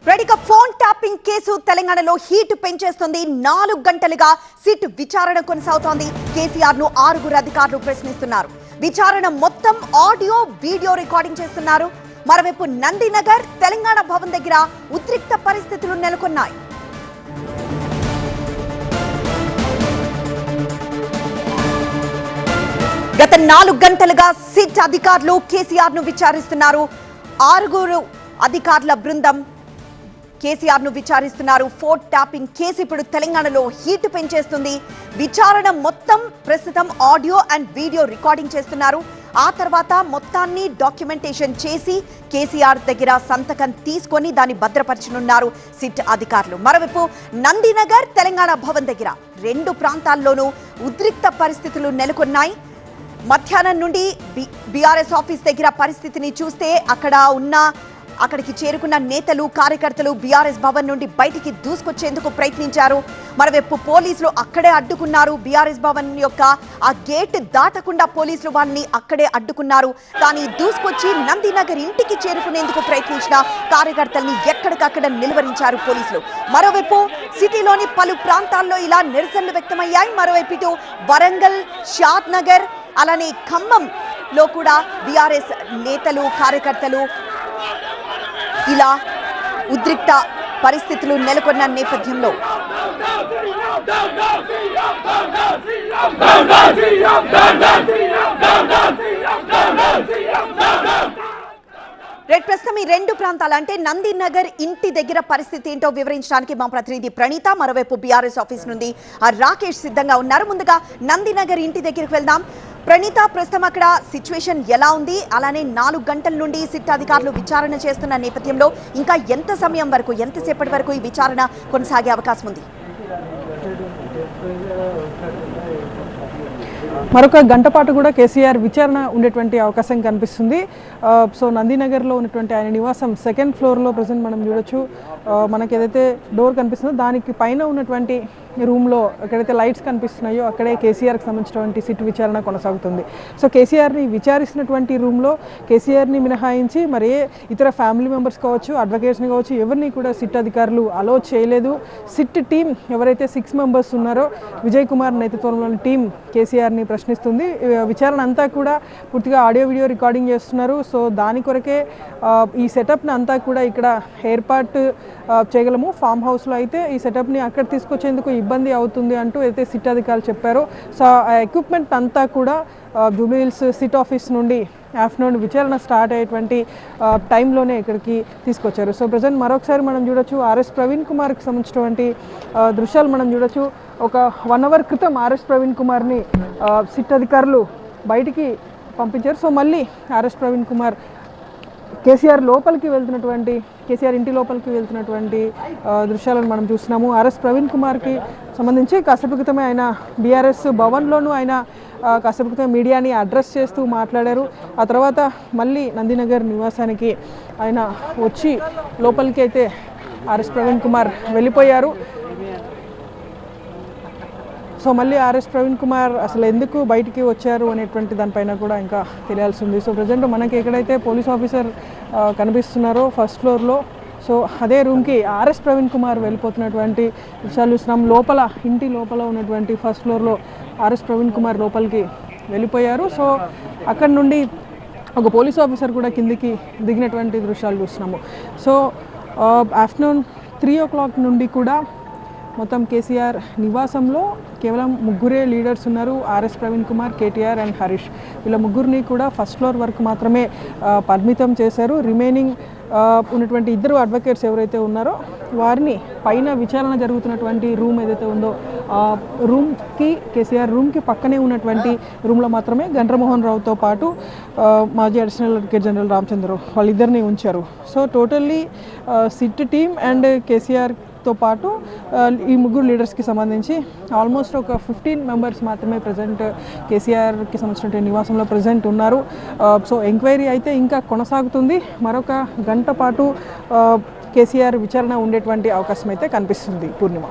రెడీగా phone tapping case తెలంగాణలో heat పెంచేస్తుంది. 4 గంటలుగా SIT విచారణ కొనసాగుతోంది. కేసీఆర్ ను 6 అధికారులు ప్రశ్నిస్తున్నారు. విచారణ మొత్తం ఆడియో వీడియో రికార్డింగ్ చేస్తున్నారు. మరోవైపు నందినగర్ తెలంగాణ భవన్ దగ్గర ఉద్రిక్త పరిస్థితులు నెలకొన్నాయి. గత 4 గంటలుగా సిట్ అధికారులు కేసీఆర్ ను విచారిస్తున్నారు. 6 అధికారుల బృందం కేసీఆర్ ను విచారిస్తున్నారు. ఫోన్ ట్యాపింగ్ కేసు ఇప్పుడు తెలంగాణలో హీట్ పెంచేస్తుంది. విచారణ మొత్తం ప్రస్తుతం ఆడియో అండ్ వీడియో రికార్డింగ్ చేస్తున్నారు. ఆ తర్వాత మొత్తాన్ని డాక్యుమెంటేషన్ చేసి కేసీఆర్ దగ్గర సంతకం తీసుకొని దాన్ని భద్రపరచనున్నారు సిట్ అధికారులు. మరోవైపు నందినగర్ తెలంగాణ భవన్ దగ్గర 2 ప్రాంతాల్లోనూ ఉద్రిక్త పరిస్థితులు నెలకొన్నాయి. మధ్యాహ్నం నుండి బీఆర్ఎస్ ఆఫీస్ దగ్గర పరిస్థితిని చూస్తే అక్కడికి చేరుకున్న నేతలు కార్యకర్తలు బీఆర్ఎస్ భవన్ నుండి బయటికి దూసుకొచ్చేందుకు ప్రయత్నించారు. మరోవైపు పోలీసులు అక్కడే అడ్డుకున్నారు. బీఆర్ఎస్ భవన్ యొక్క ఆ గేట్ దాటకుండా పోలీసులు వాళ్ళని అక్కడే అడ్డుకున్నారు. కానీ దూసుకొచ్చి నందినగర్ ఇంటికి చేరుకునేందుకు ప్రయత్నించిన కార్యకర్తల్ని ఎక్కడికక్కడ నిలువరించారు పోలీసులు. మరోవైపు సిటీలోని పలు ప్రాంతాల్లో ఇలా నిరసనలు వ్యక్తమయ్యాయి. మరోవైపు ఇటు వరంగల్, షాద్ నగర్, అలానే ఖమ్మంలో కూడా బీఆర్ఎస్ నేతలు కార్యకర్తలు ఇలా ఉద్రిక్త పరిస్థితులు నెలకొన్న నేపథ్యంలో ప్రస్తుతం ఈ 2 ప్రాంతాలు అంటే నందినగర్ ఇంటి దగ్గర పరిస్థితి ఏంటో వివరించడానికి మా ప్రతినిధి ప్రణీత, మరోవైపు బీఆర్ఎస్ ఆఫీస్ నుండి రాకేష్ సిద్ధంగా ఉన్నారు. ముందుగా నందినగర్ ఇంటి దగ్గరికి వెళ్దాం. ప్రణీత, ప్రస్తుతం అక్కడ సిచ్యువేషన్ ఎలా ఉంది? అలానే 4 గంటల నుండి సిట్ అధికారులు విచారణ చేస్తున్న నేపథ్యంలో ఇంకా ఎంత సమయం వరకు, ఎంతసేపటి వరకు ఈ విచారణ కొనసాగే అవకాశం ఉంది? మరొక గంట పాటు కూడా కేసీఆర్ విచారణ ఉండేటువంటి అవకాశం కనిపిస్తుంది. సో నందినగర్లో ఉన్నటువంటి ఆయన నివాసం 2nd ఫ్లోర్లో ప్రజెంట్ మనం చూడొచ్చు. మనకి ఏదైతే డోర్ కనిపిస్తుందో దానికి పైన ఉన్నటువంటి రూమ్లో ఎక్కడైతే లైట్స్ కనిపిస్తున్నాయో అక్కడే కేసీఆర్కి సంబంధించినటువంటి సిట్ విచారణ కొనసాగుతుంది. సో కేసీఆర్ని విచారిస్తున్నటువంటి రూమ్లో కేసీఆర్ని మినహాయించి మరి ఇతర ఫ్యామిలీ మెంబర్స్ కావచ్చు, అడ్వకేట్స్ని కావచ్చు, ఎవరిని కూడా సిట్ అధికారులు అలో చేయలేదు. సిట్ టీం ఎవరైతే 6 మెంబర్స్ ఉన్నారో విజయ్ కుమార్ నేతృత్వంలోని టీం కేసీఆర్ని ప్రశ్నిస్తుంది. విచారణ అంతా కూడా పూర్తిగా ఆడియో వీడియో రికార్డింగ్ చేస్తున్నారు. సో దాని కొరకే ఈ సెటప్ని అంతా కూడా ఇక్కడ ఏర్పాటు చేయగలము. ఫామ్ హౌస్లో అయితే ఈ సెటప్ని అక్కడ తీసుకొచ్చేందుకు ఇబ్బంది అవుతుంది అంటూ అయితే సిట్ అధికారులు చెప్పారో. సో ఆ ఎక్విప్మెంట్ అంతా కూడా జూబ్లీ హిల్స్ సిట్ ఆఫీస్ నుండి ఆఫ్టర్నూన్ విచారణ స్టార్ట్ అయ్యేటువంటి టైంలోనే ఇక్కడికి తీసుకొచ్చారు. సో ప్రజెంట్ మరొకసారి మనం చూడొచ్చు ఆర్ఎస్ ప్రవీణ్ కుమార్కి సంబంధించినటువంటి దృశ్యాలు మనం చూడొచ్చు. ఒక 1 అవర్ క్రితం ఆర్ఎస్ ప్రవీణ్ కుమార్ని సిట్ అధికారులు బయటికి పంపించారు. సో మళ్ళీ ఆర్ఎస్ ప్రవీణ్ కుమార్ కేసీఆర్ ఇంటి లోపలికి వెళ్తున్నటువంటి దృశ్యాలను మనం చూస్తున్నాము. ఆర్ఎస్ ప్రవీణ్ కుమార్కి సంబంధించి కాసేపు క్రితమే ఆయన బీఆర్ఎస్ భవన్లోనూ ఆయన కాసేపు క్రితం మీడియాని అడ్రస్ చేస్తూ మాట్లాడారు. ఆ తర్వాత మళ్ళీ నందినగర్ నివాసానికి ఆయన వచ్చి లోపలికి అయితే ఆర్ఎస్ ప్రవీణ్ కుమార్ వెళ్ళిపోయారు. సో మళ్ళీ ఆర్ఎస్ ప్రవీణ్ కుమార్ అసలు ఎందుకు బయటికి వచ్చారు అనేటువంటి దానిపైన కూడా ఇంకా తెలియాల్సి ఉంది. సో ప్రజెంట్ మనకి ఎక్కడైతే పోలీస్ ఆఫీసర్ కనిపిస్తున్నారో 1st ఫ్లోర్లో, సో అదే రూమ్కి ఆర్ఎస్ ప్రవీణ్ కుమార్ వెళ్ళిపోతున్నటువంటి విషయాలు చూస్తున్నాం. ఇంటి లోపల ఉన్నటువంటి 1st ఫ్లోర్లో ఆర్ఎస్ ప్రవీణ్ కుమార్ లోపలికి వెళ్ళిపోయారు. సో అక్కడ నుండి ఒక పోలీస్ ఆఫీసర్ కూడా కిందికి దిగినటువంటి దృశ్యాలు చూస్తున్నాము. సో ఆఫ్టర్నూన్ 3 o'clock నుండి కూడా మొత్తం కేసీఆర్ నివాసంలో కేవలం 3 లీడర్స్ ఉన్నారు. RS Praveen Kumar, KTR and Harish. వీళ్ళ 3 కూడా 1st ఫ్లోర్ వరకు మాత్రమే పరిమితం చేశారు. రిమైనింగ్ ఉన్నటువంటి 2 అడ్వకేట్స్ ఎవరైతే ఉన్నారో వారిని పైన విచారణ జరుగుతున్నటువంటి రూమ్ ఏదైతే ఉందో ఆ రూమ్కి, కేసీఆర్ రూమ్కి పక్కనే ఉన్నటువంటి రూమ్లో మాత్రమే గండ్రమోహన్ రావుతో పాటు మాజీ అడిషనల్ అడ్వకేట్ జనరల్ రామచంద్రరావు వాళ్ళిద్దరిని ఉంచారు. So totally SIT team and కేసీఆర్తో పాటు ఈ 3 లీడర్స్కి సంబంధించి ఆల్మోస్ట్ ఒక 15 మెంబర్స్ మాత్రమే ప్రజెంట్ కేసీఆర్కి సంబంధించిన నివాసంలో ప్రజెంట్ ఉన్నారు. సో ఎంక్వైరీ అయితే ఇంకా కొనసాగుతుంది. మరొక గంట పాటు కేసీఆర్ విచారణ ఉండేటువంటి అవకాశం అయితే కనిపిస్తుంది. పూర్ణిమ.